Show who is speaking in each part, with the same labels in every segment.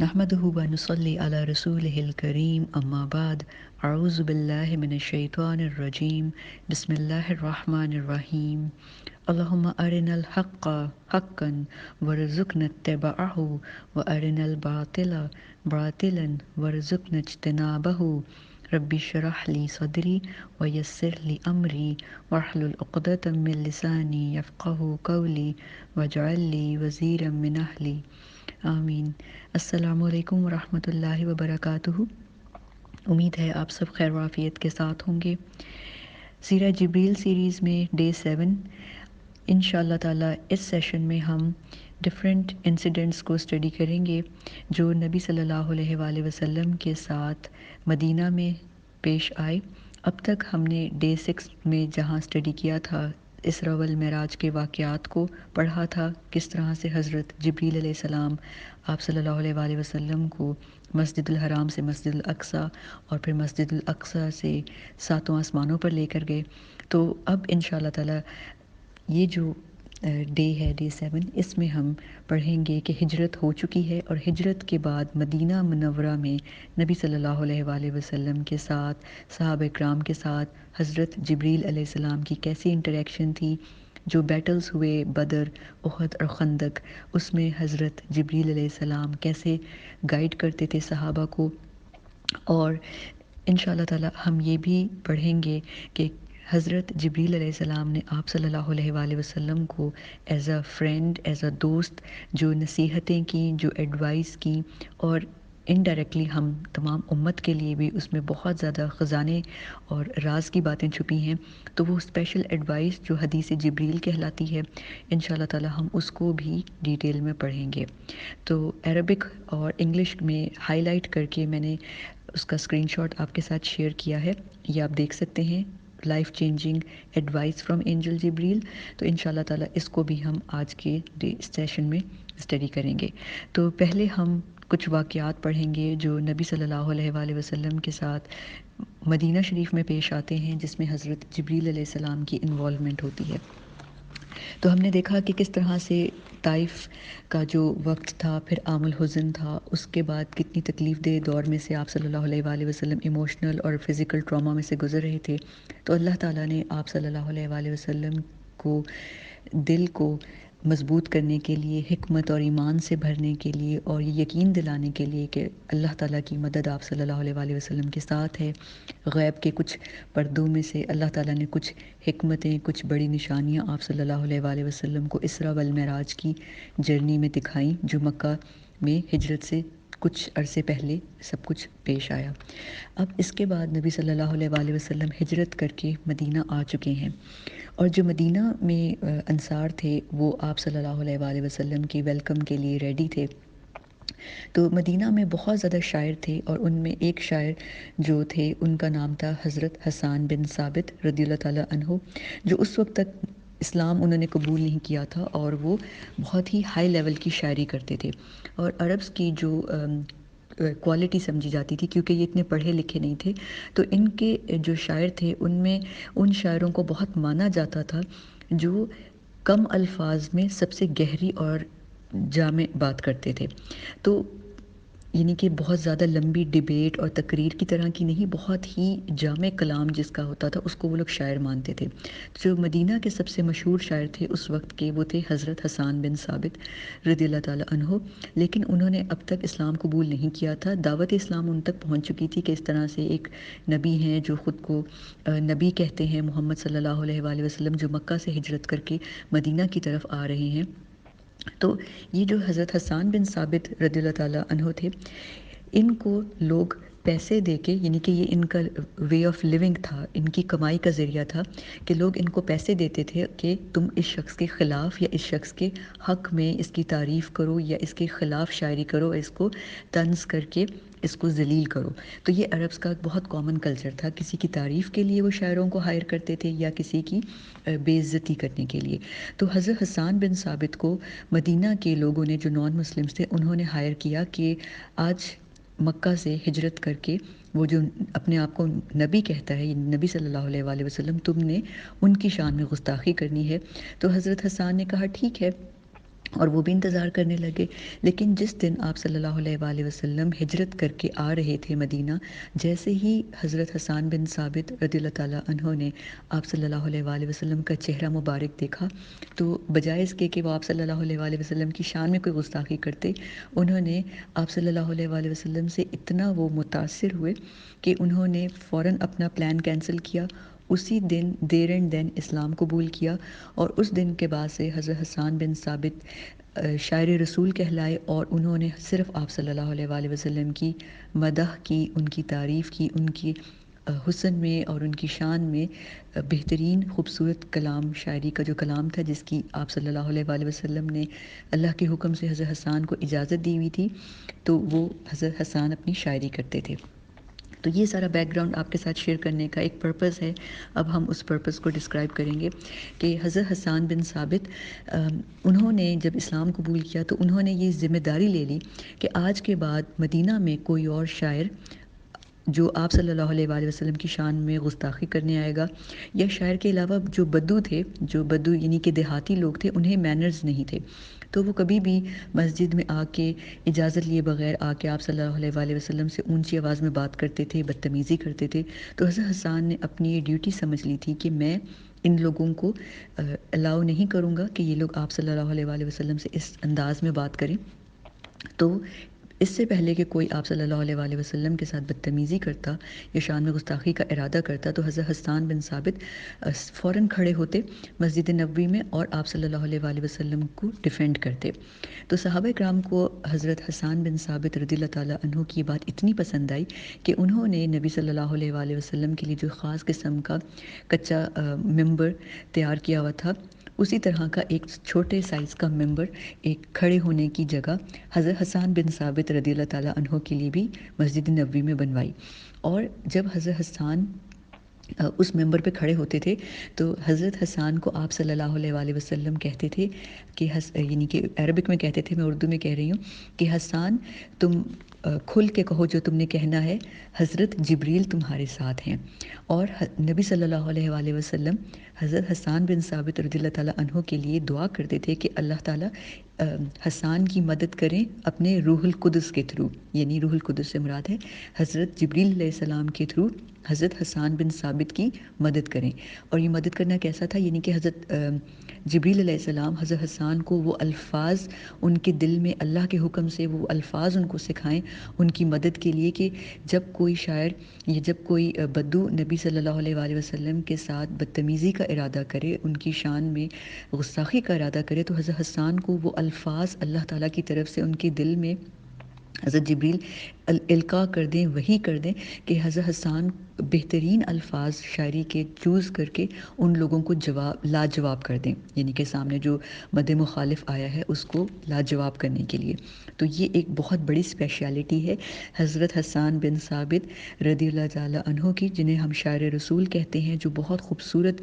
Speaker 1: نحمده ونصلي على رسوله الكريم أما بعد أعوذ بالله من الشيطان الرجيم بسم الله الرحمن الرحيم اللهم أرنا الحق حقا وارزقنا اتباعه وأرنا الباطل باطلا وارزقنا اجتنابه ربي اشرح لي صدري ويسر لي أمري واحلل عقدة من لساني يفقه قولي واجعل لي وزيرا من أهلي آمین۔ السلام علیکم ورحمۃ اللہ وبرکاتہ۔ امید ہے آپ سب خیر وعافیت کے ساتھ ہوں گے۔ سیرہ جبریل سیریز میں ڈے 7 انشاءاللہ تعالی اس سیشن میں ہم ڈفرینٹ انسیڈنٹس کو اسٹڈی کریں گے جو نبی صلی اللہ علیہ وآلہ وسلم کے ساتھ مدینہ میں پیش آئے۔ اب تک ہم نے ڈے 6 میں جہاں اسٹڈی کیا تھا اسراء والمعراج کے واقعات کو پڑھا تھا، کس طرح سے حضرت جبریل علیہ السلام آپ صلی اللہ علیہ وآلہ وسلم کو مسجد الحرام سے مسجد الاقصیٰ اور پھر مسجد الاقصیٰ سے ساتوں آسمانوں پر لے کر گئے۔ تو اب انشاءاللہ تعالی یہ جو ڈے ہے ڈے 7، اس میں ہم پڑھیں گے کہ ہجرت ہو چکی ہے اور ہجرت کے بعد مدینہ منورہ میں نبی صلی اللہ علیہ وآلہ وسلم کے ساتھ صحابہ اکرام کے ساتھ حضرت جبریل علیہ السلام کی کیسی انٹریکشن تھی۔ جو بیٹلز ہوئے بدر، احد اور خندق، اس میں حضرت جبریل علیہ السلام کیسے گائیڈ کرتے تھے صحابہ کو، اور انشاءاللہ تعالی ہم یہ بھی پڑھیں گے کہ حضرت جبریل علیہ السلام نے آپ صلی اللہ علیہ وآلہ وسلم کو as a friend, as a دوست جو نصیحتیں کیں، جو ایڈوائس کیں، اور انڈائریکٹلی ہم تمام امت کے لیے بھی اس میں بہت زیادہ خزانے اور راز کی باتیں چھپی ہیں۔ تو وہ اسپیشل ایڈوائس جو حدیث جبریل کہلاتی ہے، انشاءاللہ تعالی ہم اس کو بھی ڈیٹیل میں پڑھیں گے۔ تو عربک اور انگلش میں ہائی لائٹ کر کے میں نے اس کا اسکرین شاٹ آپ کے ساتھ شیئر کیا ہے، یہ آپ دیکھ سکتے ہیں، life changing advice from angel جبریل۔ تو انشاءاللہ تعالی اس کو بھی ہم آج کے سیشن میں اسٹڈی کریں گے۔ تو پہلے ہم کچھ واقعات پڑھیں گے جو نبی صلی اللہ علیہ وآلہ وسلم کے ساتھ مدینہ شریف میں پیش آتے ہیں، جس میں حضرت جبریل علیہ السلام کی انوالومنٹ ہوتی ہے۔ تو ہم نے دیکھا کہ کس طرح سے طائف کا جو وقت تھا، پھر عام الحزن تھا، اس کے بعد کتنی تکلیف دہ دور میں سے آپ صلی اللہ علیہ وآلہ وسلم ایموشنل اور فزیکل ٹراما میں سے گزر رہے تھے۔ تو اللہ تعالیٰ نے آپ صلی اللہ علیہ وآلہ وسلم کو دل کو مضبوط کرنے کے لیے، حکمت اور ایمان سے بھرنے کے لیے، اور یہ یقین دلانے کے لیے کہ اللہ تعالیٰ کی مدد آپ صلی اللہ علیہ وآلہ وسلم کے ساتھ ہے، غیب کے کچھ پردوں میں سے اللہ تعالیٰ نے کچھ حکمتیں، کچھ بڑی نشانیاں آپ صلی اللہ علیہ وآلہ وسلم کو اسراء والمعراج کی جرنی میں دکھائیں، جو مکہ میں ہجرت سے کچھ عرصے پہلے سب کچھ پیش آیا۔ اب اس کے بعد نبی صلی اللہ علیہ وآلہ وسلم ہجرت کر کے مدینہ آ چکے ہیں، اور جو مدینہ میں انصار تھے وہ آپ صلی اللہ علیہ وآلہ وسلم کی ویلکم کے لیے ریڈی تھے۔ تو مدینہ میں بہت زیادہ شاعر تھے، اور ان میں ایک شاعر جو تھے ان کا نام تھا حضرت حسان بن ثابت رضی اللہ تعالیٰ عنہ، جو اس وقت تک اسلام انہوں نے قبول نہیں کیا تھا، اور وہ بہت ہی ہائی لیول کی شاعری کرتے تھے، اور عربز کی جو کوالٹی سمجھی جاتی تھی، کیونکہ یہ اتنے پڑھے لکھے نہیں تھے، تو ان کے جو شاعر تھے ان میں ان شاعروں کو بہت مانا جاتا تھا جو کم الفاظ میں سب سے گہری اور جامع بات کرتے تھے۔ تو یعنی کہ بہت زیادہ لمبی ڈیبیٹ اور تقریر کی طرح کی نہیں، بہت ہی جامع کلام جس کا ہوتا تھا اس کو وہ لوگ شاعر مانتے تھے۔ جو مدینہ کے سب سے مشہور شاعر تھے اس وقت کے، وہ تھے حضرت حسان بن ثابت رضی اللہ تعالیٰ عنہ، لیکن انہوں نے اب تک اسلام قبول نہیں کیا تھا۔ دعوت اسلام ان تک پہنچ چکی تھی کہ اس طرح سے ایک نبی ہیں جو خود کو نبی کہتے ہیں، محمد صلی اللہ علیہ وآلہ وسلم، جو مکہ سے ہجرت کر کے مدینہ کی طرف آ رہے ہیں۔ تو یہ جو حضرت حسان بن ثابت رضی اللہ تعالیٰ عنہ تھے، ان کو لوگ پیسے دے کے، یعنی کہ یہ ان کا وے آف لیونگ تھا، ان کی کمائی کا ذریعہ تھا کہ لوگ ان کو پیسے دیتے تھے کہ تم اس شخص کے خلاف یا اس شخص کے حق میں اس کی تعریف کرو، یا اس کے خلاف شاعری کرو، اس کو طنز کر کے اس کو ذلیل کرو۔ تو یہ عربز کا بہت کامن کلچر تھا، کسی کی تعریف کے لیے وہ شاعروں کو ہائر کرتے تھے یا کسی کی بے عزتی کرنے کے لیے۔ تو حضرت حسان بن ثابت کو مدینہ کے لوگوں نے، جو نان مسلمس تھے، انہوں نے ہائر کیا کہ آج مکہ سے ہجرت کر کے وہ جو اپنے آپ کو نبی کہتا ہے، نبی صلی اللہ علیہ وآلہ وسلم، تم نے ان کی شان میں گستاخی کرنی ہے۔ تو حضرت حسان نے کہا ٹھیک ہے، اور وہ بھی انتظار کرنے لگے۔ لیکن جس دن آپ صلی اللہ علیہ وآلہ وسلم ہجرت کر کے آ رہے تھے مدینہ، جیسے ہی حضرت حسان بن ثابت رضی اللہ تعالیٰ عنہ نے آپ صلی اللہ علیہ وآلہ وسلم کا چہرہ مبارک دیکھا، تو بجائے اس کے کہ وہ آپ صلی اللہ علیہ وآلہ وسلم کی شان میں کوئی گستاخی کرتے، انہوں نے آپ صلی اللہ علیہ وآلہ وسلم سے اتنا وہ متاثر ہوئے کہ انہوں نے فوراً اپنا پلان کینسل کیا، اسی دن دیر اینڈ دین اسلام قبول کیا، اور اس دن کے بعد سے حضرت حسان بن ثابت شاعر رسول کہلائے، اور انہوں نے صرف آپ صلی اللہ علیہ وآلہ وسلم کی مدح کی، ان کی تعریف کی، ان کی حسن میں اور ان کی شان میں بہترین خوبصورت کلام، شاعری کا جو کلام تھا جس کی آپ صلی اللہ علیہ وآلہ وسلم نے اللہ کے حکم سے حضرت حسان کو اجازت دی ہوئی تھی، تو وہ حضرت حسان اپنی شاعری کرتے تھے۔ تو یہ سارا بیک گراؤنڈ آپ کے ساتھ شیئر کرنے کا ایک پرپس ہے۔ اب ہم اس پرپس کو ڈسکرائب کریں گے کہ حضرت حسان بن ثابت انہوں نے جب اسلام قبول کیا تو انہوں نے یہ ذمہ داری لے لی کہ آج کے بعد مدینہ میں کوئی اور شاعر جو آپ صلی اللہ علیہ وآلہ وسلم کی شان میں گستاخی کرنے آئے گا، یا شاعر کے علاوہ جو بدو تھے، جو بدو یعنی کہ دیہاتی لوگ تھے، انہیں مینرز نہیں تھے، تو وہ کبھی بھی مسجد میں آ کے اجازت لیے بغیر آ کے آپ صلی اللہ علیہ وآلہ وسلم سے اونچی آواز میں بات کرتے تھے، بدتمیزی کرتے تھے۔ تو حضرت حسان نے اپنی یہ ڈیوٹی سمجھ لی تھی کہ میں ان لوگوں کو الاؤ نہیں کروں گا کہ یہ لوگ آپ صلی اللہ علیہ وآلہ وسلم سے اس انداز میں بات کریں۔ تو اس سے پہلے کہ کوئی آپ صلی اللہ علیہ وآلہ وسلم کے ساتھ بدتمیزی کرتا یا شان میں گستاخی کا ارادہ کرتا، تو حضرت حسان بن ثابت فوراً کھڑے ہوتے مسجد نبوی میں اور آپ صلی اللہ علیہ وآلہ وسلم کو ڈیفینڈ کرتے۔ تو صحابہ کرام کو حضرت حسان بن ثابت رضی اللہ تعالیٰ عنہ کی بات اتنی پسند آئی کہ انہوں نے نبی صلی اللہ علیہ وآلہ وسلم کے لیے جو خاص قسم کا کچا ممبر تیار کیا ہوا تھا، اسی طرح کا ایک چھوٹے سائز کا ممبر، ایک کھڑے ہونے کی جگہ حضرت حسان بن ثابت رضی اللہ تعالیٰ عنہ کے لیے بھی مسجد نبوی میں بنوائی۔ اور جب حضرت حسان اس ممبر پہ کھڑے ہوتے تھے تو حضرت حسان کو آپ صلی اللہ علیہ وآلہ وسلم کہتے تھے کہ یعنی کہ عربک میں کہتے تھے، میں اردو میں کہہ رہی ہوں کہ حسان تم کھل کے کہو جو تم نے کہنا ہے، حضرت جبریل تمہارے ساتھ ہیں۔ اور نبی صلی اللہ علیہ وآلہ وسلم حضرت حسان بن ثابت رضی اللہ تعالیٰ عنہ کے لیے دعا کرتے تھے کہ اللہ تعالیٰ حسان کی مدد کریں اپنے روح القدس کے تھرو، یعنی روح القدس سے مراد ہے حضرت جبریل علیہ السلام کے تھرو حضرت حسان بن ثابت کی مدد کریں۔ اور یہ مدد کرنا کیسا تھا؟ یعنی کہ حضرت جبریل علیہ السلام حضرت حسان کو وہ الفاظ ان کے دل میں اللہ کے حکم سے وہ الفاظ ان کو سکھائیں ان کی مدد کے لیے، کہ جب کوئی شاعر یا جب کوئی بدو نبی صلی اللہ علیہ وآلہ وسلم کے ساتھ بدتمیزی کا ارادہ کرے، ان کی شان میں گستاخی کا ارادہ کرے، تو حضرت حسان کو وہ الفاظ اللہ تعالیٰ کی طرف سے ان کے دل میں حضرت جبریل القاء کر دیں، وحی کر دیں کہ حضرت حسان بہترین الفاظ شاعری کے چوز کر کے ان لوگوں کو لاجواب کر دیں، یعنی کہ سامنے جو مد مخالف آیا ہے اس کو لاجواب کرنے کے لیے۔ تو یہ ایک بہت بڑی اسپیشلٹی ہے حضرت حسان بن ثابت رضی اللہ تعالیٰ عنہ کی، جنہیں ہم شاعر رسول کہتے ہیں، جو بہت خوبصورت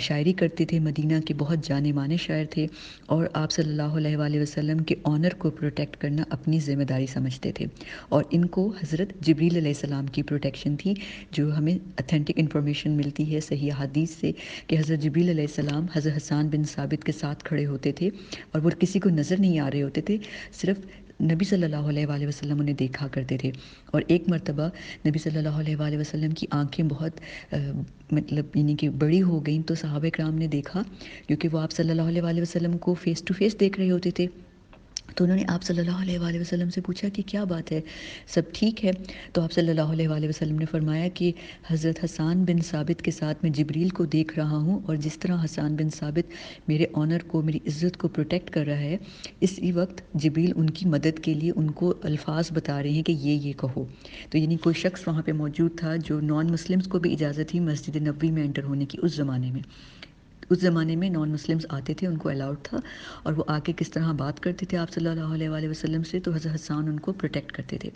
Speaker 1: شاعری کرتے تھے، مدینہ کے بہت جانے مانے شاعر تھے، اور آپ صلی اللہ علیہ وآلہ وسلم کے آنر کو پروٹیکٹ کرنا اپنی ذمہ داری سمجھتے تھے، اور ان کو حضرت جبریل علیہ السلام کی پروٹیکشن تھی، جو ہمیں اتھینٹک انفارمیشن ملتی ہے صحیح احادیث سے کہ حضرت جبریل علیہ السلام حضرت حسان بن ثابت کے ساتھ کھڑے ہوتے تھے، اور وہ کسی کو نظر نہیں آ رہے ہوتے تھے، صرف نبی صلی اللہ علیہ وآلہ وسلم انہیں دیکھا کرتے تھے۔ اور ایک مرتبہ نبی صلی اللہ علیہ وآلہ وسلم کی آنکھیں بہت مطلب یعنی کہ بڑی ہو گئیں، تو صحابہ کرام نے دیکھا، کیونکہ وہ آپ صلی اللہ علیہ وآلہ وسلم کو فیس ٹو فیس دیکھ رہے ہوتے تھے، تو انہوں نے آپ صلی اللہ علیہ وآلہ وسلم سے پوچھا کہ کیا بات ہے، سب ٹھیک ہے؟ تو آپ صلی اللہ علیہ وآلہ وسلم نے فرمایا کہ حضرت حسان بن ثابت کے ساتھ میں جبریل کو دیکھ رہا ہوں، اور جس طرح حسان بن ثابت میرے آنر کو، میری عزت کو پروٹیکٹ کر رہا ہے، اسی وقت جبریل ان کی مدد کے لیے ان کو الفاظ بتا رہے ہیں کہ یہ کہو۔ تو یعنی کوئی شخص وہاں پہ موجود تھا جو نان مسلمز کو بھی اجازت تھی مسجد نبوی میں انٹر ہونے کی۔ اس زمانے میں نان مسلمز آتے تھے، ان کو الاؤڈ تھا، اور وہ آ کے کس طرح بات کرتے تھے آپ صلی اللہ علیہ وآلہ وسلم سے، تو حضرت حسان ان کو پروٹیکٹ کرتے تھے۔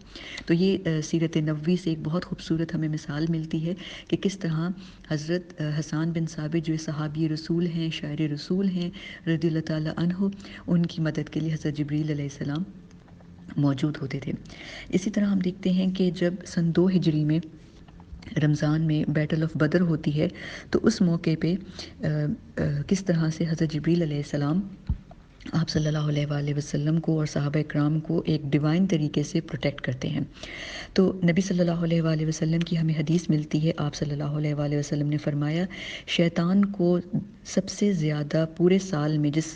Speaker 1: تو یہ سیرت نبوی سے ایک بہت خوبصورت ہمیں مثال ملتی ہے کہ کس طرح حضرت حسان بن ثابت جو صحابی رسول ہیں، شاعر رسول ہیں رضی اللہ تعالیٰ عنہ، ان کی مدد کے لیے حضرت جبریل علیہ السلام موجود ہوتے تھے۔ اسی طرح ہم دیکھتے ہیں کہ جب سن 2 ہجری میں رمضان میں بیٹل آف بدر ہوتی ہے، تو اس موقع پہ کس طرح سے حضرت جبریل علیہ السلام آپ صلی اللہ علیہ وآلہ وسلم کو اور صحابہ اکرام کو ایک ڈیوائن طریقے سے پروٹیکٹ کرتے ہیں۔ تو نبی صلی اللہ علیہ وآلہ وسلم کی ہمیں حدیث ملتی ہے، آپ صلی اللہ علیہ وآلہ وسلم نے فرمایا، شیطان کو سب سے زیادہ پورے سال میں جس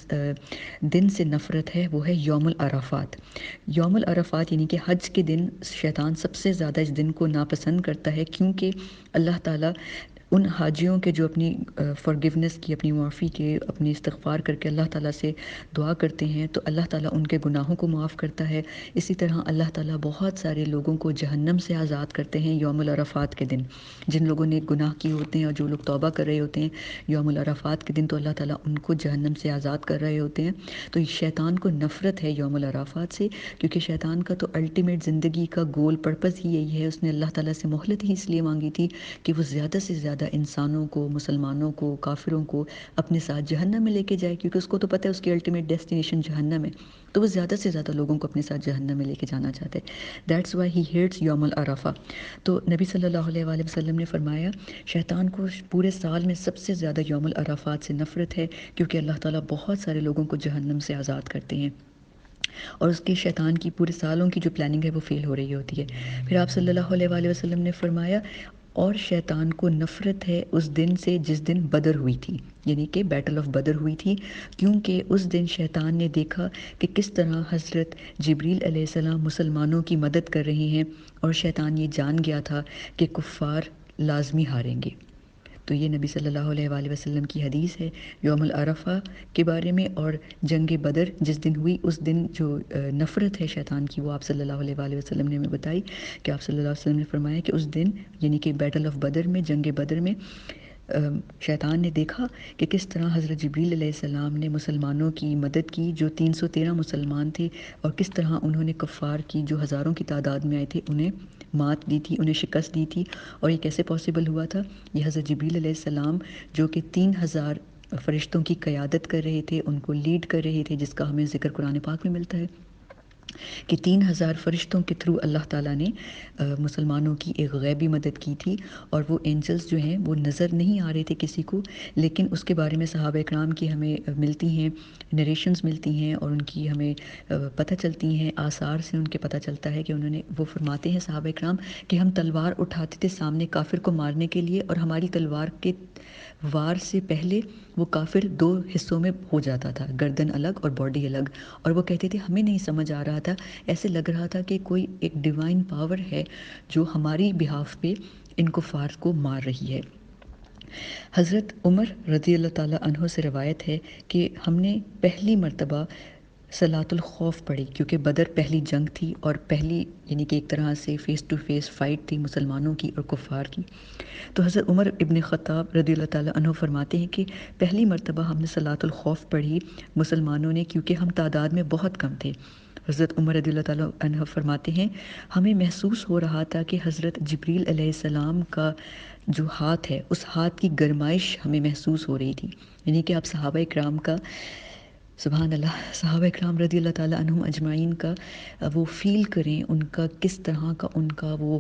Speaker 1: دن سے نفرت ہے وہ ہے یوم العرفات۔ یوم العرفات یعنی کہ حج کے دن شیطان سب سے زیادہ اس دن کو ناپسند کرتا ہے، کیونکہ اللہ تعالیٰ ان حاجیوں کے جو اپنی فارگیونیس کی، اپنی معافی کے، اپنی استغفار کر کے اللہ تعالیٰ سے دعا کرتے ہیں تو اللہ تعالیٰ ان کے گناہوں کو معاف کرتا ہے۔ اسی طرح اللہ تعالیٰ بہت سارے لوگوں کو جہنم سے آزاد کرتے ہیں یوم العرفات کے دن۔ جن لوگوں نے گناہ کیے ہوتے ہیں اور جو لوگ توبہ کر رہے ہوتے ہیں یوم العرفات کے دن، تو اللہ تعالیٰ ان کو جہنم سے آزاد کر رہے ہوتے ہیں۔ تو شیطان کو نفرت ہے یوم العرفات سے، کیونکہ شیطان کا تو الٹیمیٹ زندگی کا گول پرپس ہی یہی ہے۔ اس نے اللہ تعالیٰ سے مہلت ہی اس لیے مانگی تھی کہ وہ زیادہ سے زیادہ انسانوں کو، مسلمانوں کو، کافروں کو اپنے ساتھ جہنم میں لے کے جائے، کیونکہ اس کو تو پتہ ہے اس کی الٹیمیٹ ڈیسٹینیشن جہنم ہے، تو وہ زیادہ سے زیادہ لوگوں کو اپنے ساتھ جہنم میں لے کے جانا چاہتے ہیں۔ دیٹس وائی ہی ہیٹس یوم العرفہ۔ تو نبی صلی اللہ علیہ وآلہ وسلم نے فرمایا شیطان کو پورے سال میں سب سے زیادہ یوم العرفات سے نفرت ہے، کیونکہ اللہ تعالیٰ بہت سارے لوگوں کو جہنم سے آزاد کرتے ہیں، اور اس کے شیطان کی پورے سالوں کی جو پلاننگ ہے وہ فیل ہو رہی ہوتی ہے۔ پھر آپ صلی اللہ علیہ وآلہ وسلم نے فرمایا اور شیطان کو نفرت ہے اس دن سے جس دن بدر ہوئی تھی، یعنی کہ بیٹل آف بدر ہوئی تھی، کیونکہ اس دن شیطان نے دیکھا کہ کس طرح حضرت جبریل علیہ السلام مسلمانوں کی مدد کر رہے ہیں، اور شیطان یہ جان گیا تھا کہ کفار لازمی ہاریں گے۔ تو یہ نبی صلی اللہ علیہ وآلہ وسلم کی حدیث ہے یوم العرفہ کے بارے میں، اور جنگ بدر جس دن ہوئی اس دن جو نفرت ہے شیطان کی وہ آپ صلی اللہ علیہ وآلہ وسلم نے ہمیں بتائی، کہ آپ صلی اللہ علیہ وسلم نے فرمایا کہ اس دن یعنی کہ بیٹل آف بدر میں، جنگ بدر میں، شیطان نے دیکھا کہ کس طرح حضرت جبریل علیہ السلام نے مسلمانوں کی مدد کی جو 313 مسلمان تھے، اور کس طرح انہوں نے کفار کی جو ہزاروں کی تعداد میں آئے تھے انہیں مات دی تھی، انہیں شکست دی تھی۔ اور یہ کیسے پاسبل ہوا تھا؟ یہ حضرت جبریل علیہ السلام جو کہ 3000 فرشتوں کی قیادت کر رہے تھے، ان کو لیڈ کر رہے تھے، جس کا ہمیں ذکر قرآن پاک میں ملتا ہے کہ 3000 فرشتوں کے تھرو اللہ تعالیٰ نے مسلمانوں کی ایک غیبی مدد کی تھی، اور وہ اینجلز جو ہیں وہ نظر نہیں آ رہے تھے کسی کو، لیکن اس کے بارے میں صحابہ اکرام کی ہمیں ملتی ہیں نریشنز ملتی ہیں، اور ان کی ہمیں پتہ چلتی ہیں، آثار سے ان کے پتہ چلتا ہے کہ انہوں نے، وہ فرماتے ہیں صحابہ اکرام کہ ہم تلوار اٹھاتے تھے سامنے کافر کو مارنے کے لیے، اور ہماری تلوار کے وار سے پہلے وہ کافر 2 حصوں میں ہو جاتا تھا، گردن الگ اور باڈی الگ، اور وہ کہتے تھے ہمیں نہیں سمجھ آ رہا تھا، ایسے لگ رہا تھا کہ کوئی ایک ڈیوائن پاور ہے جو ہماری بہاف پہ ان کفار کو مار رہی ہے۔ حضرت عمر رضی اللہ تعالیٰ عنہ سے روایت ہے کہ ہم نے پہلی مرتبہ صلاۃ الخوف پڑھی، کیونکہ بدر پہلی جنگ تھی، اور پہلی یعنی کہ ایک طرح سے فیس ٹو فیس فائٹ تھی مسلمانوں کی اور کفار کی۔ تو حضرت عمر ابن خطاب رضی اللہ تعالیٰ عنہ فرماتے ہیں کہ پہلی مرتبہ ہم نے صلاۃ الخوف پڑھی مسلمانوں نے، کیونکہ ہم تعداد میں بہت کم تھے۔ حضرت عمر رضی اللہ تعالیٰ عنہ فرماتے ہیں ہمیں محسوس ہو رہا تھا کہ حضرت جبریل علیہ السلام کا جو ہاتھ ہے اس ہاتھ کی گرمائش ہمیں محسوس ہو رہی تھی، یعنی کہ آپ صحابہ اکرام کا، سبحان اللہ، صحابہ اکرام رضی اللہ تعالیٰ عنہم اجمعین کا وہ فیل کریں، ان کا کس طرح کا ان کا وہ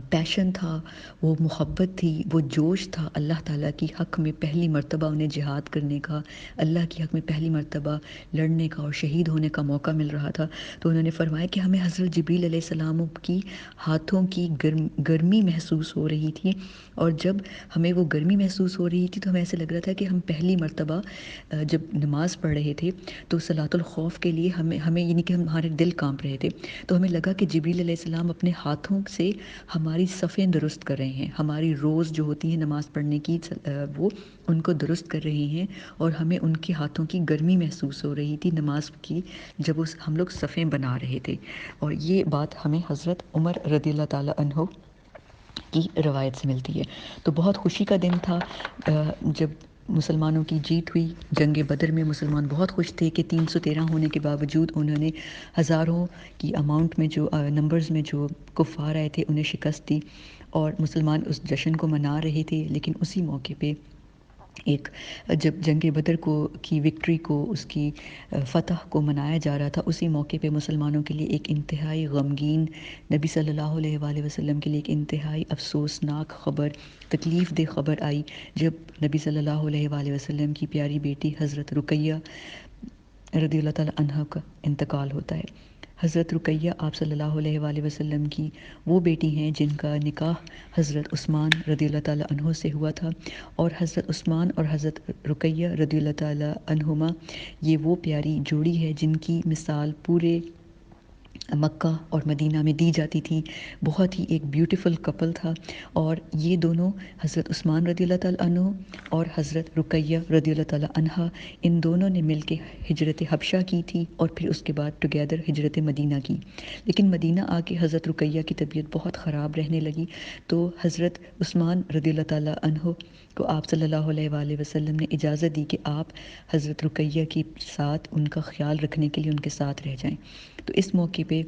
Speaker 1: پیشن تھا، وہ محبت تھی، وہ جوش تھا اللہ تعالیٰ کی حق میں پہلی مرتبہ انہیں جہاد کرنے کا، اللہ کی حق میں پہلی مرتبہ لڑنے کا اور شہید ہونے کا موقع مل رہا تھا۔ تو انہوں نے فرمایا کہ ہمیں حضرت جبریل علیہ السلام کی ہاتھوں کی گرمی محسوس ہو رہی تھی، اور جب ہمیں وہ گرمی محسوس ہو رہی تھی تو ہمیں ایسے لگ رہا تھا کہ ہم پہلی مرتبہ جب نماز پڑھ رہے تھے تو صلاۃ الخوف کے لیے ہمیں یعنی کہ ہمارے دل کانپ رہے تھے، تو ہمیں لگا کہ جبریل علیہ السلام اپنے ہاتھوں سے ہماری صفیں درست کر رہے ہیں، ہماری روز جو ہوتی ہیں نماز پڑھنے کی وہ ان کو درست کر رہے ہیں، اور ہمیں ان کے ہاتھوں کی گرمی محسوس ہو رہی تھی نماز کی جب ہم لوگ صفیں بنا رہے تھے۔ اور یہ بات ہمیں حضرت عمر رضی اللہ تعالیٰ عنہ کی روایت سے ملتی ہے۔ تو بہت خوشی کا دن تھا جب مسلمانوں کی جیت ہوئی جنگ بدر میں۔ مسلمان بہت خوش تھے کہ 313 ہونے کے باوجود انہوں نے ہزاروں کی اماؤنٹ میں جو نمبرز میں جو کفار آئے تھے انہیں شکست دی، اور مسلمان اس جشن کو منا رہے تھے۔ لیکن اسی موقع پہ ایک جب جنگ بدر کو کی وکٹری کو، اس کی فتح کو منایا جا رہا تھا، اسی موقع پہ مسلمانوں کے لیے ایک انتہائی غمگین، نبی صلی اللہ علیہ وآلہ وسلم کے لیے ایک انتہائی افسوسناک خبر، تکلیف دہ خبر آئی، جب نبی صلی اللہ علیہ وآلہ وسلم کی پیاری بیٹی حضرت رقیہ رضی اللہ تعالیٰ عنہ کا انتقال ہوتا ہے۔ حضرت رقیہ آپ صلی اللہ علیہ وآلہ وسلم کی وہ بیٹی ہیں جن کا نکاح حضرت عثمان رضی اللہ تعالیٰ عنہ سے ہوا تھا، اور حضرت عثمان اور حضرت رقیہ رضی اللہ تعالیٰ عنہما یہ وہ پیاری جوڑی ہے جن کی مثال پورے مکہ اور مدینہ میں دی جاتی تھی۔ بہت ہی ایک بیوٹیفل کپل تھا، اور یہ دونوں حضرت عثمان رضی اللہ تعالیٰ عنہ اور حضرت رقیہ رضی اللہ تعالیٰ عنہا، ان دونوں نے مل کے ہجرت حبشہ کی تھی، اور پھر اس کے بعد ٹوگیدر ہجرت مدینہ کی۔ لیکن مدینہ آ کے حضرت رقیہ کی طبیعت بہت خراب رہنے لگی، تو حضرت عثمان رضی اللہ تعالیٰ عنہ کو آپ صلی اللہ علیہ وآلہ وسلم نے اجازت دی کہ آپ حضرت رقیہ کے ساتھ ان کا خیال رکھنے کے لیے ان کے ساتھ رہ جائیں۔ تو اس موقع پہ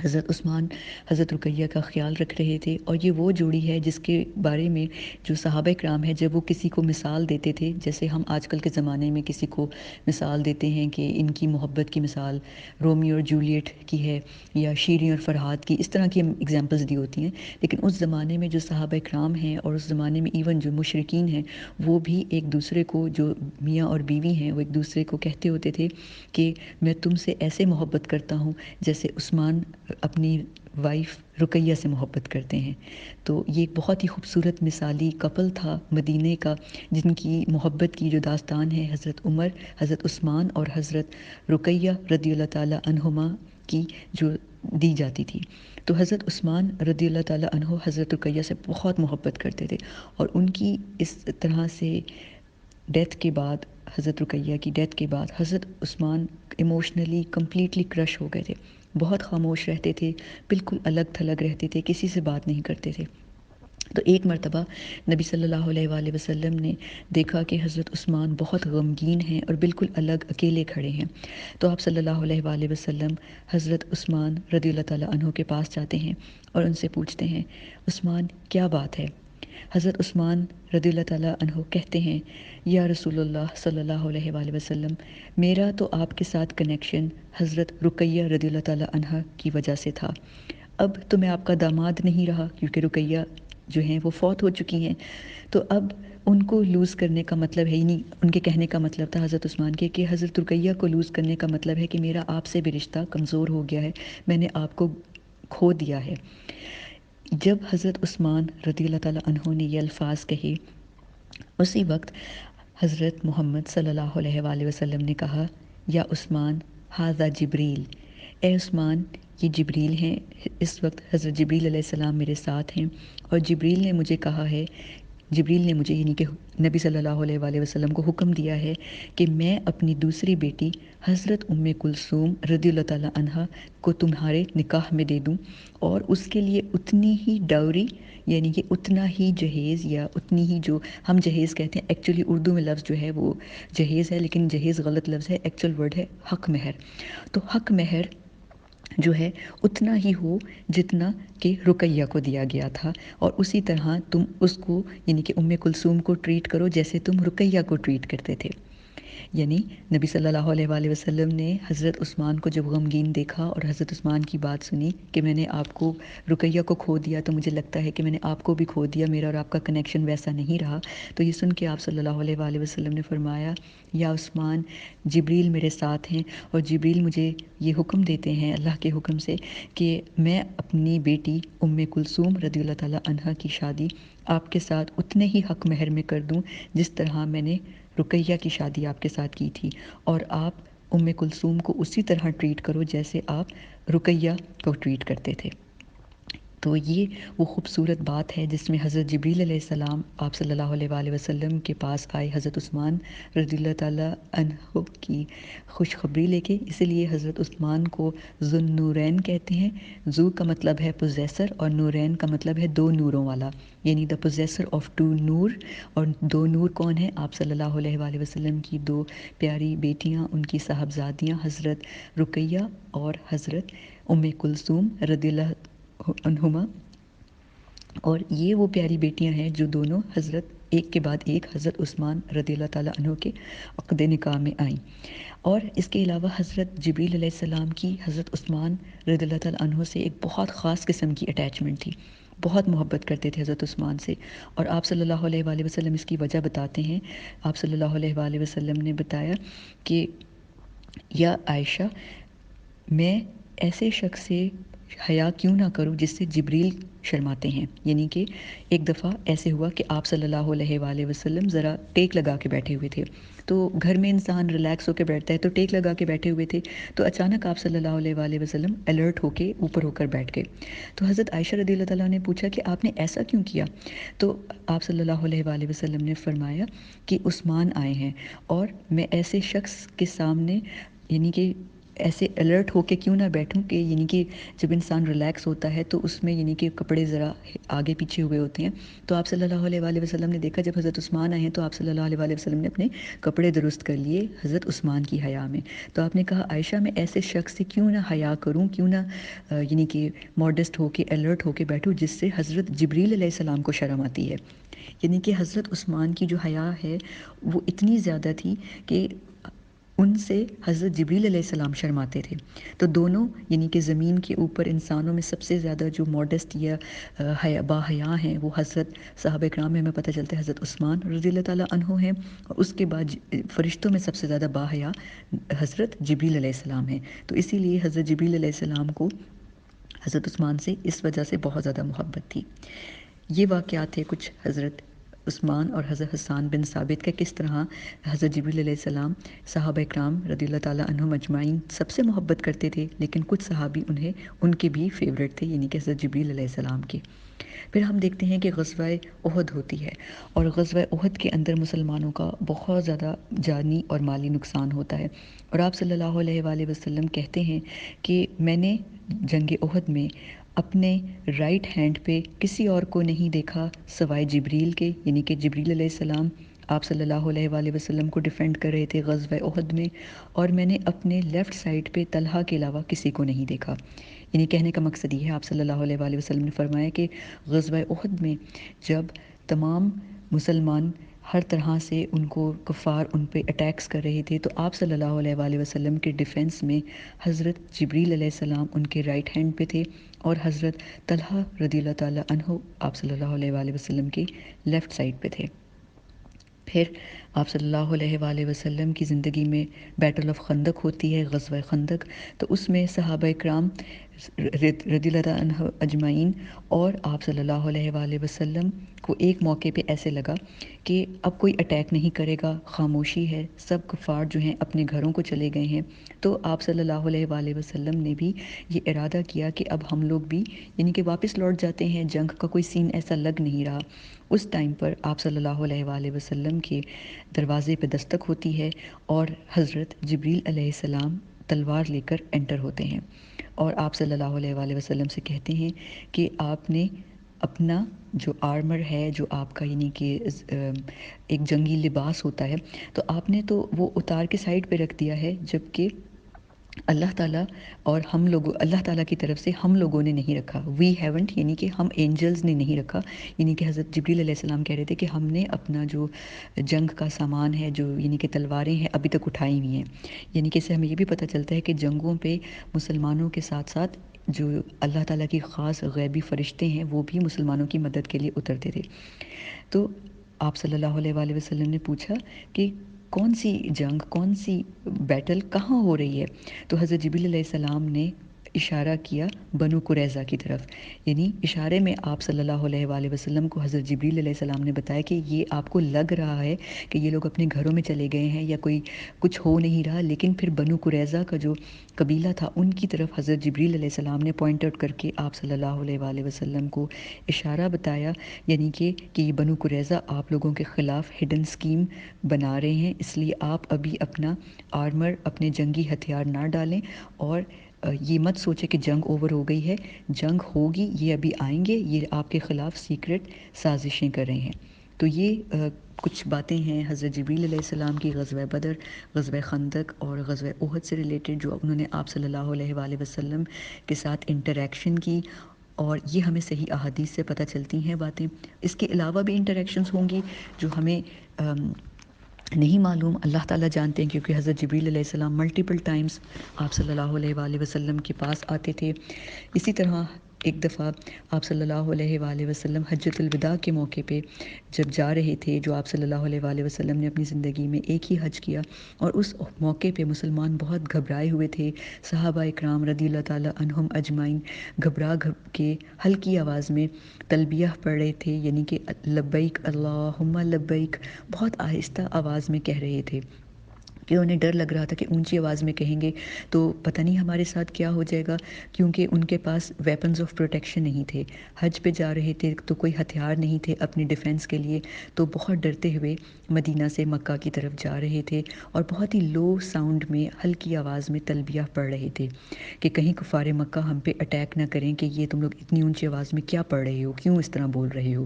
Speaker 1: حضرت عثمان حضرت رقیہ کا خیال رکھ رہے تھے، اور یہ وہ جوڑی ہے جس کے بارے میں جو صحابہ کرام ہے، جب وہ کسی کو مثال دیتے تھے، جیسے ہم آج کل کے زمانے میں کسی کو مثال دیتے ہیں کہ ان کی محبت کی مثال رومیو اور جولیٹ کی ہے، یا شیریں اور فرحاد کی، اس طرح کی اگزامپلس دی ہوتی ہیں، لیکن اس زمانے میں جو صحابہ کرام ہیں، اور اس زمانے میں ایون جو مشرکین ہیں، وہ بھی ایک دوسرے کو، جو میاں اور بیوی ہیں، وہ ایک دوسرے کو کہتے ہوتے تھے کہ میں تم سے ایسے محبت کرتا ہوں جیسے عثمان اپنی وائف رقیہ سے محبت کرتے ہیں۔ تو یہ ایک بہت ہی خوبصورت مثالی کپل تھا مدینے کا، جن کی محبت کی جو داستان ہے حضرت عمر، حضرت عثمان اور حضرت رقیہ رضی اللہ تعالیٰ عنہما کی جو دی جاتی تھی۔ تو حضرت عثمان رضی اللہ تعالیٰ عنہ حضرت رقیہ سے بہت محبت کرتے تھے، اور ان کی اس طرح سے ڈیتھ کے بعد، حضرت رقیہ کی ڈیتھ کے بعد، حضرت عثمان ایموشنلی کمپلیٹلی کرش ہو گئے تھے، بہت خاموش رہتے تھے، بالکل الگ تھلگ رہتے تھے، کسی سے بات نہیں کرتے تھے۔ تو ایک مرتبہ نبی صلی اللہ علیہ وآلہ وسلم نے دیکھا کہ حضرت عثمان بہت غمگین ہیں اور بالکل الگ اکیلے کھڑے ہیں، تو آپ صلی اللہ علیہ وآلہ وسلم حضرت عثمان رضی اللہ تعالیٰ عنہ کے پاس جاتے ہیں اور ان سے پوچھتے ہیں، عثمان کیا بات ہے؟ حضرت عثمان رضی اللہ تعالیٰ عنہ کہتے ہیں، یا رسول اللہ صلی اللہ علیہ وآلہ وسلم، میرا تو آپ کے ساتھ کنیکشن حضرت رقیہ رضی اللہ تعالیٰ عنہ کی وجہ سے تھا، اب تو میں آپ کا داماد نہیں رہا، کیونکہ رقیہ جو ہیں وہ فوت ہو چکی ہیں، تو اب ان کو لوز کرنے کا مطلب ہے ہی نہیں۔ ان کے کہنے کا مطلب تھا حضرت عثمان کے کہ حضرت رقیہ کو لوز کرنے کا مطلب ہے کہ میرا آپ سے بھی رشتہ کمزور ہو گیا ہے، میں نے آپ کو کھو دیا ہے۔ جب حضرت عثمان رضی اللہ تعالیٰ عنہ نے یہ الفاظ کہے، اسی وقت حضرت محمد صلی اللہ علیہ وآلہ وسلم نے کہا، یا عثمان ھذا جبریل، اے عثمان یہ جبریل ہیں، اس وقت حضرت جبریل علیہ السلام میرے ساتھ ہیں، اور جبریل نے مجھے کہا ہے، جبریل نے مجھے یعنی کہ نبی صلی اللہ علیہ وآلہ وسلم کو حکم دیا ہے کہ میں اپنی دوسری بیٹی حضرت ام کلثوم رضی اللہ تعالیٰ عنہا کو تمہارے نکاح میں دے دوں، اور اس کے لیے اتنی ہی ڈاوری، یعنی کہ اتنا ہی جہیز، یا اتنی ہی، جو ہم جہیز کہتے ہیں، ایکچولی اردو میں لفظ جو ہے وہ جہیز ہے، لیکن جہیز غلط لفظ ہے، ایکچول ورڈ ہے حق مہر۔ تو حق مہر جو ہے اتنا ہی ہو جتنا کہ رقیہ کو دیا گیا تھا، اور اسی طرح تم اس کو یعنی کہ ام کلثوم کو ٹریٹ کرو جیسے تم رقیہ کو ٹریٹ کرتے تھے۔ یعنی نبی صلی اللہ علیہ وآلہ وسلم نے حضرت عثمان کو جب غمگین دیکھا اور حضرت عثمان کی بات سنی کہ میں نے آپ کو، رقیہ کو کھو دیا، تو مجھے لگتا ہے کہ میں نے آپ کو بھی کھو دیا، میرا اور آپ کا کنیکشن ویسا نہیں رہا، تو یہ سن کے آپ صلی اللہ علیہ وآلہ وسلم نے فرمایا، یا عثمان جبریل میرے ساتھ ہیں، اور جبریل مجھے یہ حکم دیتے ہیں اللہ کے حکم سے کہ میں اپنی بیٹی ام کلثوم رضی اللہ تعالیٰ عنہا کی شادی آپ کے ساتھ اتنے ہی حق مہر میں کر دوں جس طرح میں نے رقیہ کی شادی آپ کے ساتھ کی تھی، اور آپ ام کلثوم کو اسی طرح ٹریٹ کرو جیسے آپ رقیہ کو ٹریٹ کرتے تھے۔ تو یہ وہ خوبصورت بات ہے جس میں حضرت جبریل علیہ السلام آپ صلی اللہ علیہ وآلہ وسلم کے پاس آئے حضرت عثمان رضی اللہ تعالیٰ عنہ کی خوشخبری لے کے، اسی لیے حضرت عثمان کو ذو النورین کہتے ہیں۔ ذو کا مطلب ہے پوزیسر، اور نورین کا مطلب ہے دو نوروں والا، یعنی دا پوزیسر آف ٹو نور۔ اور دو نور کون ہیں؟ آپ صلی اللہ علیہ وآلہ وسلم کی دو پیاری بیٹیاں، ان کی صاحبزادیاں حضرت رقیہ اور حضرت ام کلثوم رضی اللہ عنہما، اور یہ وہ پیاری بیٹیاں ہیں جو دونوں حضرت ایک کے بعد ایک حضرت عثمان رضی اللہ تعالیٰ عنہ کے عقد نکاح میں آئیں۔ اور اس کے علاوہ حضرت جبریل علیہ السلام کی حضرت عثمان رضی اللہ تعالیٰ عنہ سے ایک بہت خاص قسم کی اٹیچمنٹ تھی، بہت محبت کرتے تھے حضرت عثمان سے۔ اور آپ صلی اللہ علیہ وآلہ وسلم اس کی وجہ بتاتے ہیں۔ آپ صلی اللہ علیہ وآلہ وسلم نے بتایا کہ یا عائشہ، میں ایسے شخص سے حیا کیوں نہ کروں جس سے جبریل شرماتے ہیں۔ یعنی کہ ایک دفعہ ایسے ہوا کہ آپ صلی اللہ علیہ وآلہ وسلم ذرا ٹیک لگا کے بیٹھے ہوئے تھے، تو گھر میں انسان ریلیکس ہو کے بیٹھتا ہے، تو ٹیک لگا کے بیٹھے ہوئے تھے، تو اچانک آپ صلی اللہ علیہ وآلہ وسلم الرٹ ہو کے اوپر ہو کر بیٹھ گئے۔ تو حضرت عائشہ رضی اللہ تعالیٰ نے پوچھا کہ آپ نے ایسا کیوں کیا؟ تو آپ صلی اللہ علیہ وآلہ وسلم نے فرمایا کہ عثمان آئے ہیں، اور میں ایسے شخص کے سامنے یعنی کہ ایسے الرٹ ہو کے کیوں نہ بیٹھوں کہ یعنی کہ جب انسان ریلیکس ہوتا ہے تو اس میں یعنی کہ کپڑے ذرا آگے پیچھے ہوئے ہوتے ہیں۔ تو آپ صلی اللہ علیہ وآلہ وسلم نے دیکھا جب حضرت عثمان آئے ہیں تو آپ صلی اللہ علیہ وآلہ وسلم نے اپنے کپڑے درست کر لیے حضرت عثمان کی حیا میں۔ تو آپ نے کہا عائشہ، میں ایسے شخص سے کیوں نہ حیا کروں، کیوں نہ یعنی کہ ماڈسٹ ہو کے الرٹ ہو کے بیٹھوں جس سے حضرت جبریل علیہ السلام کو شرم آتی ہے۔ یعنی کہ حضرت عثمان کی جو حیا ہے وہ اتنی زیادہ تھی کہ ان سے حضرت جبریل علیہ السلام شرماتے تھے۔ تو دونوں یعنی کہ زمین کے اوپر انسانوں میں سب سے زیادہ جو ماڈسٹ یا با حیا ہیں وہ حضرت صحابہ کرام میں ہمیں پتہ چلتا ہے حضرت عثمان رضی اللہ تعالیٰ عنہ ہیں، اور اس کے بعد فرشتوں میں سب سے زیادہ با حیا حضرت جبریل علیہ السلام ہیں۔ تو اسی لیے حضرت جبریل علیہ السلام کو حضرت عثمان سے اس وجہ سے بہت زیادہ محبت تھی۔ یہ واقعات تھے کچھ حضرت عثمان اور حضرت حسان بن ثابت کا، کس طرح حضرت جبریل علیہ السلام صحابہ اکرام رضی اللہ تعالیٰ عنہم اجمعین سب سے محبت کرتے تھے، لیکن کچھ صحابی ان کے بھی فیوریٹ تھے، یعنی کہ حضرت جبریل علیہ السلام کے۔ پھر ہم دیکھتے ہیں کہ غزوہ احد ہوتی ہے، اور غزوہ احد کے اندر مسلمانوں کا بہت زیادہ جانی اور مالی نقصان ہوتا ہے، اور آپ صلی اللہ علیہ وآلہ وسلم کہتے ہیں کہ میں نے جنگ احد میں اپنے رائٹ ہینڈ پہ کسی اور کو نہیں دیکھا سوائے جبریل کے، یعنی کہ جبریل علیہ السلام آپ صلی اللہ علیہ وآلہ وسلم کو ڈیفینڈ کر رہے تھے غزوہ احد میں، اور میں نے اپنے لیفٹ سائڈ پہ طلحہ کے علاوہ کسی کو نہیں دیکھا۔ یعنی کہنے کا مقصد یہ ہے، آپ صلی اللہ علیہ وآلہ وسلم نے فرمایا کہ غزوہ احد میں جب تمام مسلمان ہر طرح سے ان کو کفار ان پہ اٹیکس کر رہے تھے، تو آپ صلی اللہ علیہ وآلہ وسلم کے ڈیفنس میں حضرت جبریل علیہ السلام ان کے رائٹ ہینڈ پہ تھے، اور حضرت طلحہ رضی اللہ تعالیٰ عنہ آپ صلی اللہ علیہ وآلہ وسلم کے لیفٹ سائڈ پہ تھے۔ پھر آپ صلی اللہ علیہ وآلہ وسلم کی زندگی میں بیٹل آف خندق ہوتی ہے، غزوہ خندق، تو اس میں صحابہ اکرام رضی اللہ عنہ اجمعین اور آپ صلی اللہ علیہ وآلہ وسلم کو ایک موقع پہ ایسے لگا کہ اب کوئی اٹیک نہیں کرے گا، خاموشی ہے، سب کفار جو ہیں اپنے گھروں کو چلے گئے ہیں، تو آپ صلی اللہ علیہ وآلہ وسلم نے بھی یہ ارادہ کیا کہ اب ہم لوگ بھی یعنی کہ واپس لوٹ جاتے ہیں، جنگ کا کوئی سین ایسا لگ نہیں رہا۔ اس ٹائم پر آپ صلی اللہ علیہ وآلہ وسلم کے دروازے پہ دستک ہوتی ہے، اور حضرت جبریل علیہ السلام تلوار لے کر انٹر ہوتے ہیں، اور آپ صلی اللہ علیہ وآلہ وسلم سے کہتے ہیں کہ آپ نے اپنا جو آرمر ہے، جو آپ کا یعنی کہ ایک جنگی لباس ہوتا ہے، تو آپ نے تو وہ اتار کے سائڈ پہ رکھ دیا ہے، جبکہ اللہ تعالیٰ اور اللہ تعالیٰ کی طرف سے ہم لوگوں نے نہیں رکھا، وی ہیونٹ، یعنی کہ ہم اینجلز نے نہیں رکھا۔ یعنی کہ حضرت جبریل علیہ السلام کہہ رہے تھے کہ ہم نے اپنا جو جنگ کا سامان ہے، جو یعنی کہ تلواریں ہیں، ابھی تک اٹھائی ہوئی ہیں۔ یعنی کہ اس سے ہمیں یہ بھی پتہ چلتا ہے کہ جنگوں پہ مسلمانوں کے ساتھ ساتھ جو اللہ تعالیٰ کی خاص غیبی فرشتے ہیں وہ بھی مسلمانوں کی مدد کے لیے اترتے تھے۔ تو آپ صلی اللہ علیہ وآلہ وسلم نے پوچھا کہ کون سی جنگ، کون سی بیٹل کہاں ہو رہی ہے؟ تو حضرت جبریل علیہ السلام نے اشارہ کیا بنو قریظہ کی طرف، یعنی اشارے میں آپ صلی اللہ علیہ وآلہ وسلم کو حضرت جبریل علیہ السلام نے بتایا کہ یہ آپ کو لگ رہا ہے کہ یہ لوگ اپنے گھروں میں چلے گئے ہیں یا کوئی کچھ ہو نہیں رہا، لیکن پھر بنو قریظہ کا جو قبیلہ تھا ان کی طرف حضرت جبریل علیہ السلام نے پوائنٹ آؤٹ کر کے آپ صلی اللہ علیہ وآلہ وسلم کو اشارہ بتایا، یعنی کہ یہ بنو قریظہ آپ لوگوں کے خلاف ہڈن اسکیم بنا رہے ہیں، اس لیے آپ ابھی اپنا آرمر، اپنے جنگی ہتھیار نہ ڈالیں، اور یہ مت سوچے کہ جنگ اوور ہو گئی ہے، جنگ ہوگی، یہ ابھی آئیں گے، یہ آپ کے خلاف سیکرٹ سازشیں کر رہے ہیں۔ تو یہ کچھ باتیں ہیں حضرت جبریل علیہ السلام کی غزوہ بدر، غزوہ خندق اور غزوہ احد سے ریلیٹڈ، جو انہوں نے آپ صلی اللہ علیہ وآلہ وسلم کے ساتھ انٹریکشن کی، اور یہ ہمیں صحیح احادیث سے پتہ چلتی ہیں باتیں. اس کے علاوہ بھی انٹریکشنز ہوں گی جو ہمیں نہیں معلوم، اللہ تعالیٰ جانتے ہیں، کیونکہ حضرت جبریل علیہ السلام ملٹیپل ٹائمز آپ صلی اللہ علیہ وآلہ وسلم کے پاس آتے تھے. اسی طرح ایک دفعہ آپ صلی اللہ علیہ وآلہ وسلم حجۃ الوداع کے موقع پہ جب جا رہے تھے، جو آپ صلی اللہ علیہ وآلہ وسلم نے اپنی زندگی میں ایک ہی حج کیا، اور اس موقع پہ مسلمان بہت گھبرائے ہوئے تھے. صحابہ اکرام رضی اللہ تعالیٰ عنہم اجمعین گھبرا کے ہلکی آواز میں تلبیہ پڑھ رہے تھے، یعنی کہ لبیک اللہم لبیک بہت آہستہ آواز میں کہہ رہے تھے، کہ انہیں ڈر لگ رہا تھا کہ اونچی آواز میں کہیں گے تو پتہ نہیں ہمارے ساتھ کیا ہو جائے گا، کیونکہ ان کے پاس ویپنز آف پروٹیکشن نہیں تھے. حج پہ جا رہے تھے تو کوئی ہتھیار نہیں تھے اپنی ڈیفنس کے لیے، تو بہت ڈرتے ہوئے مدینہ سے مکہ کی طرف جا رہے تھے، اور بہت ہی لو ساؤنڈ میں ہلکی آواز میں تلبیہ پڑھ رہے تھے کہ کہیں کفار مکہ ہم پہ اٹیک نہ کریں کہ یہ تم لوگ اتنی اونچی آواز میں کیا پڑھ رہے ہو، کیوں اس طرح بول رہے ہو.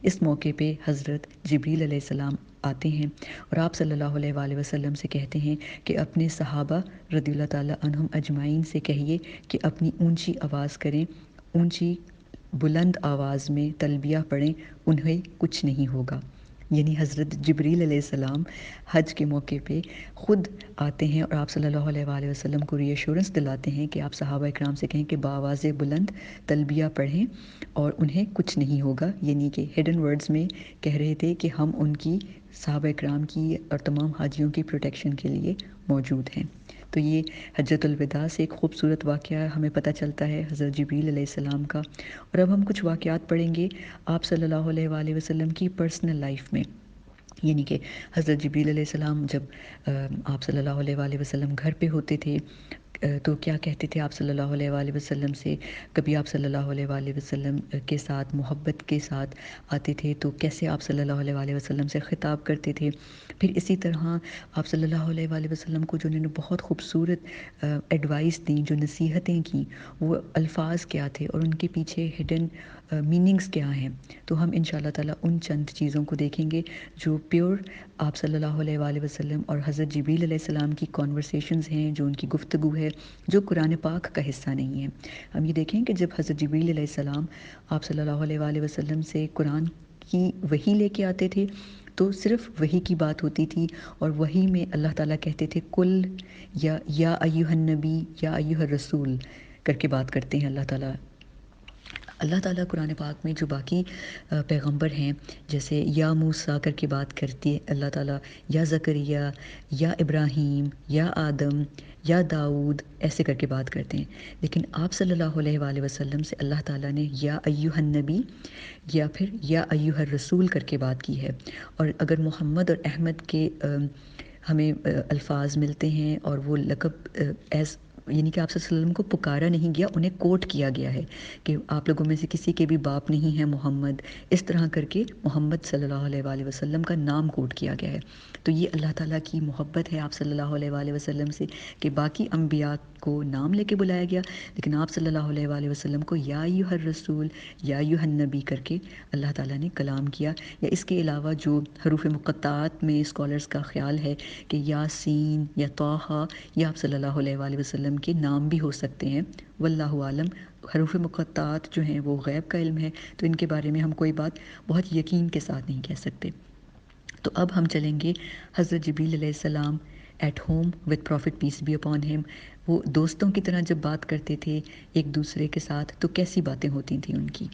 Speaker 1: اس موقع پہ حضرت جبریل علیہ السلام آتے ہیں اور آپ صلی اللہ علیہ وآلہ وسلم سے کہتے ہیں کہ اپنے صحابہ رضی اللہ تعالیٰ عنہم اجمعین سے کہیے کہ اپنی اونچی آواز کریں، اونچی بلند آواز میں تلبیہ پڑھیں، انہیں کچھ نہیں ہوگا. یعنی حضرت جبریل علیہ السلام حج کے موقع پہ خود آتے ہیں اور آپ صلی اللہ علیہ وآلہ وسلم کو ری ایشورنس دلاتے ہیں کہ آپ صحابہ اکرام سے کہیں کہ بآواز بلند تلبیہ پڑھیں اور انہیں کچھ نہیں ہوگا. یعنی کہ ہڈن ورڈز میں کہہ رہے تھے کہ ہم ان کی صحابہ اکرام کی اور تمام حاجیوں کی پروٹیکشن کے لیے موجود ہیں. تو یہ حجۃ الوداع سے ایک خوبصورت واقعہ ہمیں پتہ چلتا ہے حضرت جبریل علیہ السلام کا. اور اب ہم کچھ واقعات پڑھیں گے آپ صلی اللہ علیہ وآلہ وسلم کی پرسنل لائف میں. یعنی کہ حضرت جبریل علیہ السلام جب آپ صلی اللہ علیہ وآلہ وسلم گھر پہ ہوتے تھے تو کیا کہتے تھے آپ صلی اللہ علیہ وآلہ وسلم سے. کبھی آپ صلی اللہ علیہ وآلہ وسلم کے ساتھ محبت کے ساتھ آتے تھے تو کیسے آپ صلی اللہ علیہ وآلہ وسلم سے خطاب کرتے تھے. پھر اسی طرح آپ صلی اللہ علیہ وآلہ وسلم کو جو انہوں نے بہت خوبصورت ایڈوائس دیں، جو نصیحتیں کیں، وہ الفاظ کیا تھے اور ان کے پیچھے ہڈن میننگز کیا ہیں. تو ہم ان شاء اللہ تعالیٰ ان چند چیزوں کو دیکھیں گے جو پیور آپ صلی اللہ علیہ وآلہ وسلم اور حضرت جبریل علیہ السلام کی کانورسیشنز ہیں، جو ان کی گفتگو ہے، جو قرآن پاک کا حصہ نہیں ہے. ہم یہ دیکھیں کہ جب حضرت جبریل علیہ السلام آپ صلی اللہ علیہ وآلہ وسلم سے قرآن کی وحی لے کے آتے تھے تو صرف وحی کی بات ہوتی تھی، اور وحی میں اللہ تعالیٰ کہتے تھے کل یا ایھا النبی یا ایھا الرسول کر کے بات کرتے ہیں اللہ تعالیٰ. اللہ تعالیٰ قرآن پاک میں جو باقی پیغمبر ہیں جیسے یا موسیٰ کر کے بات کرتی ہے اللہ تعالیٰ، یا زکریا، یا ابراہیم، یا آدم، یا داؤد، ایسے کر کے بات کرتے ہیں. لیکن آپ صلی اللہ علیہ وآلہ وسلم سے اللہ تعالیٰ نے یا ایھا النبی یا پھر یا ایھا الرسول کر کے بات کی ہے. اور اگر محمد اور احمد کے ہمیں الفاظ ملتے ہیں اور وہ لقب ایز یعنی کہ آپ صلی اللہ علیہ وسلم کو پکارا نہیں گیا، انہیں کوٹ کیا گیا ہے کہ آپ لوگوں میں سے کسی کے بھی باپ نہیں ہے محمد، اس طرح کر کے محمد صلی اللہ علیہ وآلہ وسلم کا نام کوٹ کیا گیا ہے. تو یہ اللہ تعالیٰ کی محبت ہے آپ صلی اللہ علیہ وآلہ وسلم سے کہ باقی انبیاء کو نام لے کے بلایا گیا، لیکن آپ صلی اللہ علیہ وآلہ وسلم کو یا ایھا الرسول یا ایھا النبی کر کے اللہ تعالیٰ نے کلام کیا. یا اس کے علاوہ جو حروف مقطعات میں اسکالرز کا خیال ہے کہ یاسین یا طٰہٰ یہ آپ صلی اللہ علیہ وآلہ وسلم کے نام بھی ہو سکتے ہیں، واللہ عالم. حروف مقطعات جو ہیں وہ غیب کا علم ہے، تو ان کے بارے میں ہم کوئی بات بہت یقین کے ساتھ نہیں کہہ سکتے. تو اب ہم چلیں گے حضرت جبریل علیہ السلام at home with prophet peace be upon him. وہ دوستوں کی طرح جب بات کرتے تھے ایک دوسرے کے ساتھ تو کیسی باتیں ہوتی تھیں ان کی.